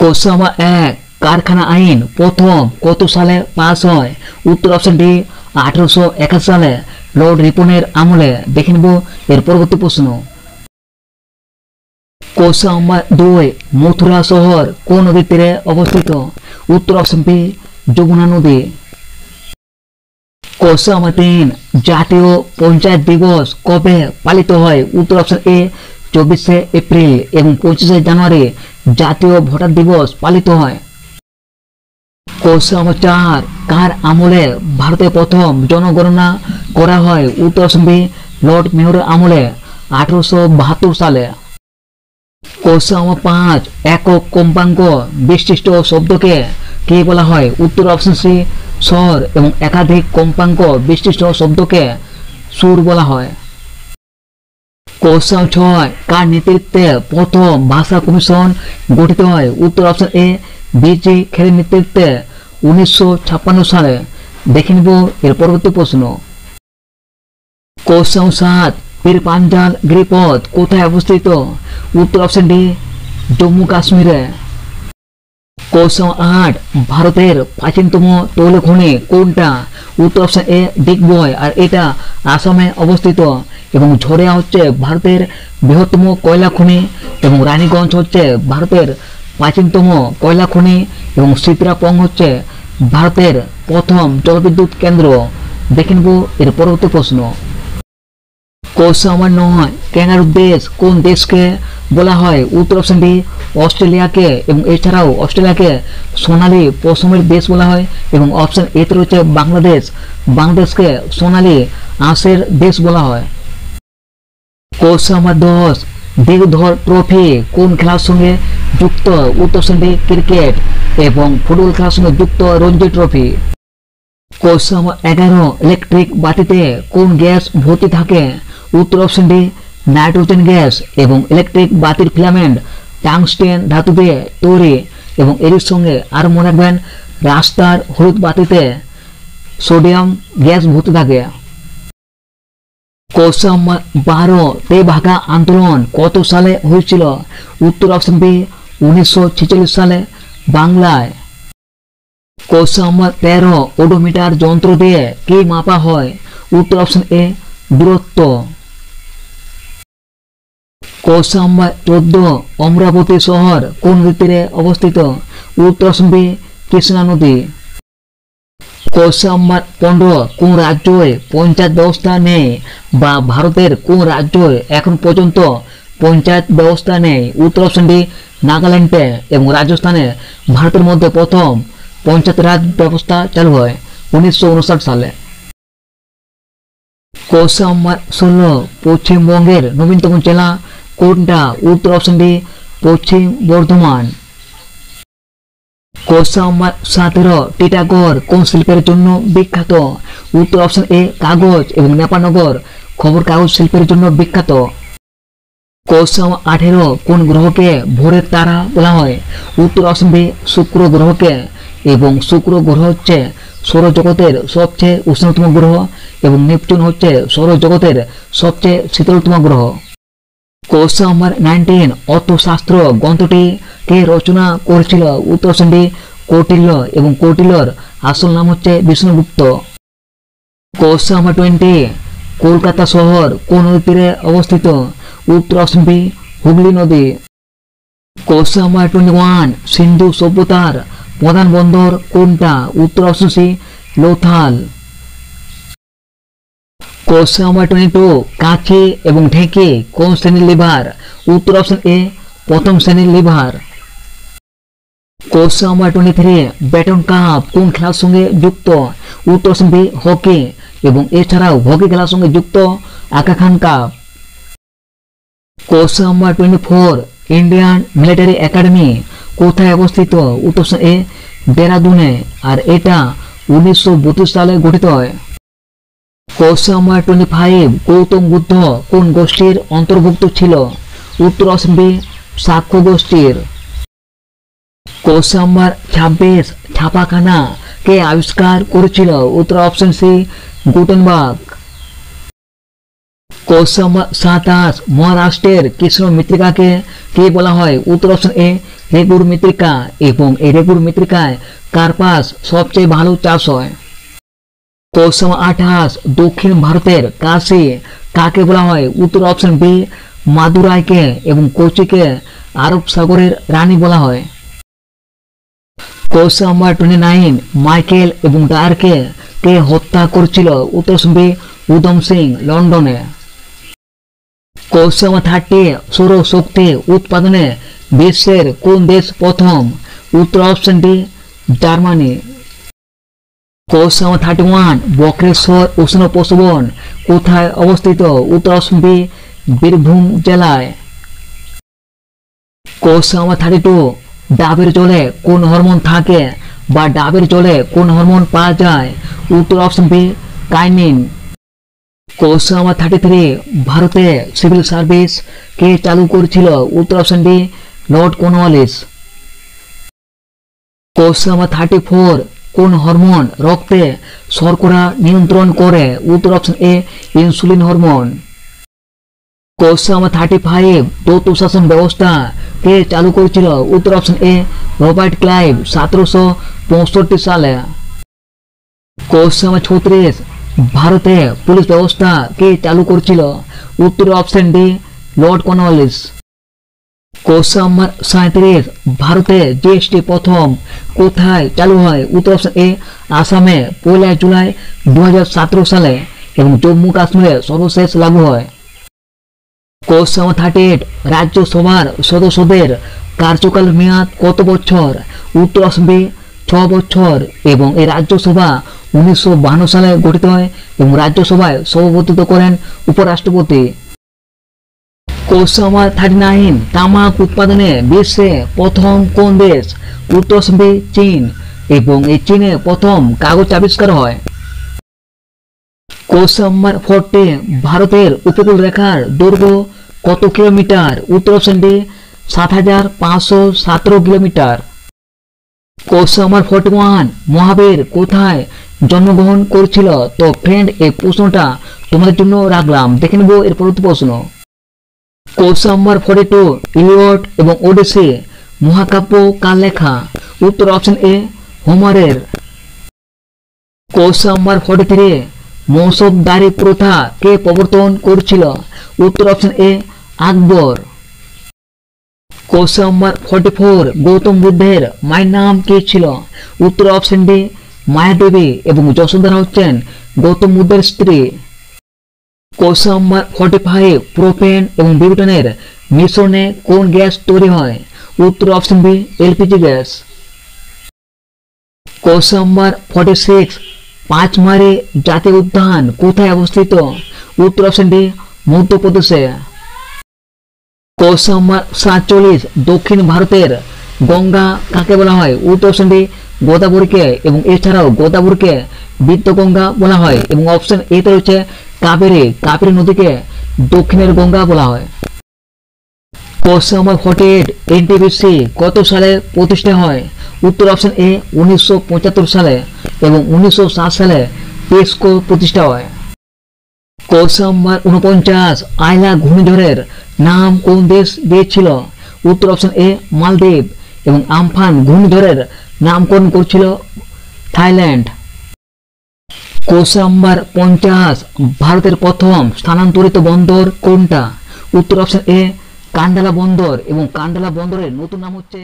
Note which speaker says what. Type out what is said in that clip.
Speaker 1: Question number 1 কারখানা আইন প্রথম কত সালে পাস হয়? উত্তর অপশন ডি 1881 সালে লর্ড রিপনের আমলে। দেখে নেব এর পরবর্তী প্রশ্ন। কোশ্চেন নাম্বার 2 মথুরা শহর কোন নদীর তীরে অবস্থিত? উত্তর অপশন বি যমুনা নদী। কোশ্চেন নাম্বার 3 জাতীয় পঞ্চায়েত দিবস কবে পালিত হয়? উত্তর অপশন এ 24শে এপ্রিল এবং 25শে জানুয়ারি জাতীয় ভোটার দিবস পালিত হয়। কোশ্চেন নাম্বার 4 কার আমলে ভারতে প্রথম জনগণনা করা হয়? উত্তর অপশন বি লর্ড মেয়রের আমলে 1872 সালে। কোশ্চেন নাম্বার 5 একক কম্পাঙ্ক বিশিষ্ট শব্দকে কি বলা হয়? উত্তর অপশন সি স্বর এবং একাধিক কম্পাঙ্ক বিশিষ্ট শব্দকে সুর বলা হয়। কোশ্চেন 6 কার নেতৃত্বে প্রথম ভাষা কমিশন গঠিত হয়? উত্তর অপশন এ বিজি খেরের নেতৃত্বে 1956 সালে। দেখে নিব এর পরবর্তী প্রশ্ন। কোশ্চেন 7 পীর পাঞ্জাল গিরিপথ কোথায় অবস্থিত? উত্তর অপশন ডি জম্মু কাশ্মীরে। কোশ্চেন 8 ভারতের প্রাচীনতম তৈল খনি কোনটা? উত্তর অপশন এ ডিগবয়, আর এটা আসামে অবস্থিত। এবং ঝরিয়া হচ্ছে ভারতের বৃহত্তম কয়লা খনি এবং রানীগঞ্জ হচ্ছে ভারতের প্রাচীনতম কয়লা খনি এবং সিতরাপং হচ্ছে ভারতের প্রথম জলবিদ্যুৎ কেন্দ্র। দেখে নেব এর পরবর্তী প্রশ্ন। কোশ্চেন নাম্বার 9 ক্যাঙ্গারু দেশ কোন দেশকে বলা হয়? উত্তর অপশন ডি অস্ট্রেলিয়াকে। এবং এছাড়াও অস্ট্রেলিয়াকে সোনালী পশমের দেশ বলা হয়। এবং অপশন এ তে রয়েছে বাংলাদেশ, বাংলাদেশকে সোনালী আঁশের দেশ বলা হয়। কোশ্চেন নাম্বার 10 দিগধর ট্রফি কোন খেলার সঙ্গে যুক্ত? উত্তর অপশন ডি ক্রিকেট এবং ফুটবল খেলার সঙ্গে যুক্ত Ranji trophy. Question number 11 electric বাতিতে কোন গ্যাস ভর্তি থাকে? উত্তর অপশন ডি নাইট্রোজেন গ্যাস এবং ইলেকট্রিক বাতির ফিলামেন্ট টাংস্টেন ধাতু দিয়ে তৈরি। এবং এর সঙ্গে আর মনে রাখবেন রাস্তার হলুদ বাতিতে সোডিয়াম গ্যাস ভর্তি থাকে। কোশ্চেন নাম্বার 12 তেভাগা আন্দোলন কত সালে হয়েছিল? উত্তর অপশন বি 1946 সালে বাংলায়। কোশ্চেন নাম্বার 13 ওডোমিটার যন্ত্র দিয়ে কি মাপা হয়? উত্তর অপশন এ দূরত্ব। কোশ্চেন নাম্বার 14 অমরাবতী শহর কোন নদীর তীরে অবস্থিত? উত্তর অপশন বি কৃষ্ণা নদী। কোশ্চেন নাম্বার 15 কোন রাজ্যে পঞ্চায়েত ব্যবস্থা নেই? বা ভারতের কোন রাজ্যে এখন পর্যন্ত পঞ্চায়েত ব্যবস্থা নেই? উত্তর অপশন ডি নাগাল্যান্ডে এবং রাজস্থানে ভারতের মধ্যে প্রথম পঞ্চায়েত রাজ ব্যবস্থা চালু হয় 1959 সালে। কোশ্চেন নাম্বার 16 পশ্চিমবঙ্গের নবীনতম জেলা কোনটা? উত্তর অপশন ডি পশ্চিম বর্ধমান। কোশ্চেন নাম্বার 17 টিটাগড় কোন শিল্পের জন্য বিখ্যাত? উত্তর অপশন এ কাগজ এবং নেপানগর খবর কাগজ শিল্পের জন্য বিখ্যাত। কোশ্চেন নাম্বার 18 কোন গ্রহকে ভোরের তারা বলা হয়? উত্তর অপশন বি শুক্র গ্রহকে। এবং শুক্র গ্রহ হচ্ছে সৌরজগতের সবচেয়ে উষ্ণতম গ্রহ এবং নেপচুন হচ্ছে সৌরজগতের সবচেয়ে শীতলতম গ্রহ। কোশ্চেন নাম্বার 19 অর্থশাস্ত্র গ্রন্থটি কে রচনা করেছিল? উত্তর অপশন ডি কৌটিল্য এবং কৌটিল্যর আসল নাম হচ্ছে বিষ্ণুগুপ্ত। কোশ্চেন নাম্বার 20 কলকাতা শহর কোন নদীর তীরে অবস্থিত? উত্তর অপশন বি হুগলি নদী। কোশ্চেন নাম্বার 21 সিন্ধু সভ্যতার প্রধান বন্দর কোনটা? উত্তর option C Lothal. Question number 22 কাঁচি এবং ঢেঁকি কোন শ্রেণীর লিভার? উত্তর অপশন এ প্রথম শ্রেণীর liver. Question number 23 baton cup কোন খেলার সঙ্গে যুক্ত? উত্তর অপশন বি হকি এবং এছাড়াও হকি খেলার সঙ্গে যুক্ত Aga Khan cup. Question number 24 Indian military academy কোথায় অবস্থিত? উত্তর অপশন এ দেরাদুনে, আর এটা 1932 সালে গঠিত হয়। কোশ্চেন নাম্বার 25 গৌতম বুদ্ধ কোন গোষ্ঠীর অন্তর্ভুক্ত ছিল? উত্তর অপশন বি শাক্য গোষ্ঠীর। কোশ্চেন নাম্বার 26 ছাপাখানা কে আবিষ্কার করেছিল? উত্তর option C Gutenberg. Question number 27 মহারাষ্ট্রের কৃষ্ণ মৃত্তিকাকে কে বলা হয়? উত্তর অপশন এ রেগুর মৃত্তিকা এবং এই রেগুর মৃত্তিকায় কার্পাস সবচেয়ে ভালো চাষ হয়। কোশ্চেন 28 দক্ষিণ ভারতের কাশী কাকে বলা হয়? উত্তর অপশন বি মাদুরাইকে এবং কোচিকে আরব সাগরের রানী বলা হয়। কোশ্চেন নাম্বার 29 মাইকেল এবং ডায়ারকে কে হত্যা করেছিল? উত্তর অপশন বি উধম সিং লন্ডনে। কোশ্চেন নাম্বার 30 সৌরশক্তি উৎপাদনে বিশ্বের কোন দেশ প্রথম? উত্তর option D Germany. Question number 31 Bakreshwar উষ্ণ প্রসবন কোথায় অবস্থিত? উত্তর অপশন বি বীরভূম জেলায়। কোশ্চেন নাম্বার 32 ডাবের জলে কোন হরমোন থাকে বা ডাবের জলে কোন হরমোন পাওয়া যায়? উত্তর option B kinin. Question number 33 ভারতে সিভিল সার্ভিস কে চালু করেছিল? উত্তর option D Lord Cornwallis. Question number 34 কোন হরমোন রক্তে শর্করা নিয়ন্ত্রণ করে? উত্তর option A insulin hormone. Question number 35 দ্বৈত শাসন ব্যবস্থা কে চালু করেছিল? উত্তর অপশন এ রবার্ট ক্লাইভ 1765 সালে। কোশ্চেন নাম্বার 36 ভারতে পুলিশ ব্যবস্থা কে চালু করেছিল? উত্তর option D Lord Cornwallis. Question number 37 ভারতে জিএসটি প্রথম কোথায় চালু হয়? উত্তর অপশন এ আসামে 1 জুলাই 2017 সালে এবং জম্মু কাশ্মীরে সর্বশেষ লাগু হয়। কোশ্চেন নাম্বার 38 রাজ্যসভার সদস্যদের কার্যকাল মেয়াদ কত বছর? উত্তর অপশন বি 6 বছর এবং এই রাজ্যসভা 1952 সালে গঠিত হয় এবং রাজ্যসভায় সভাপতিত্ব করেন উপরাষ্ট্রপতি। কোশ্চেন নাম্বার 39 তামাক উৎপাদনে বিশ্বে প্রথম কোন দেশ? উত্তর অপশন বি চীন এবং এই চীনে প্রথম কাগজ আবিষ্কার হয়। কোশ্চেন নাম্বার 40 ভারতের উপকূল রেখার দৈর্ঘ্য কত কিলোমিটার? উত্তর option D 7517 kilometre. Question number 41 মহাবীর কোথায় জন্মগ্রহণ করেছিল? তো ফ্রেন্ড এই প্রশ্নটা তোমাদের জন্য রাখলাম, দেখে নেব এর পরবর্তী প্রশ্ন। কোশ্চেন নাম্বার 42 ইলিয়ট এবং ওডিসি মহাকাব্য কার লেখা? উত্তর অপশন এ হোমারের। কোশ্চেন নাম্বার 43 মৌসবদারি প্রথা কে প্রবর্তন করেছিল? উত্তর অপশন এ আকবর। কোশ্চেন নাম্বার 44 গৌতম বুদ্ধের মায়ের নাম কি ছিল? উত্তর অপশন ডি মায়াদেবী এবং যশোধরা হচ্ছেন গৌতম বুদ্ধের স্ত্রী। কোশ্চেন নাম্বার 45 প্রোপেন এবং বিউটেনের মিশ্রণে কোন গ্যাস তৈরি হয়? উত্তর option B LPG gas. Question number 46 Pachmarhi জাতীয় উদ্যান কোথায় অবস্থিত? উত্তর অপশন ডি মধ্যপ্রদেশে। কোশ্চেন নাম্বার 47 দক্ষিণ ভারতের গঙ্গা কাকে বলা হয়? উত্তর অপশন ডি গোদাবরীকে এবং এছাড়াও গোদাবরীকে বিদ্যগঙ্গা বলা হয় এবং অপশন এ তে রয়েছে কাবেরী, কাবেরী নদীকে দক্ষিণের গঙ্গা বলা হয়। কোশ্চেন নাম্বার 48 এনটিপিসি কত সালে প্রতিষ্ঠা হয়? উত্তর অপশন এ 1975 সালে এবং 1960 সালে পেসকো প্রতিষ্ঠা হয়। কোশ্চেন নাম্বার 49 আইলা ঘূর্ণিঝড়ের নাম কোন দেশ দিয়েছিল? উত্তর অপশন এ মালদ্বীপ এবং আমফান ঘূর্ণিঝড়ের নামকরণ করেছিল থাইল্যান্ড। কোশ্চেন নাম্বার 50 ভারতের প্রথম স্থানান্তরিত বন্দর কোনটা? উত্তর অপশন এ কান্ডালা বন্দর এবং কান্ডালা বন্দরের নতুন নাম হচ্ছে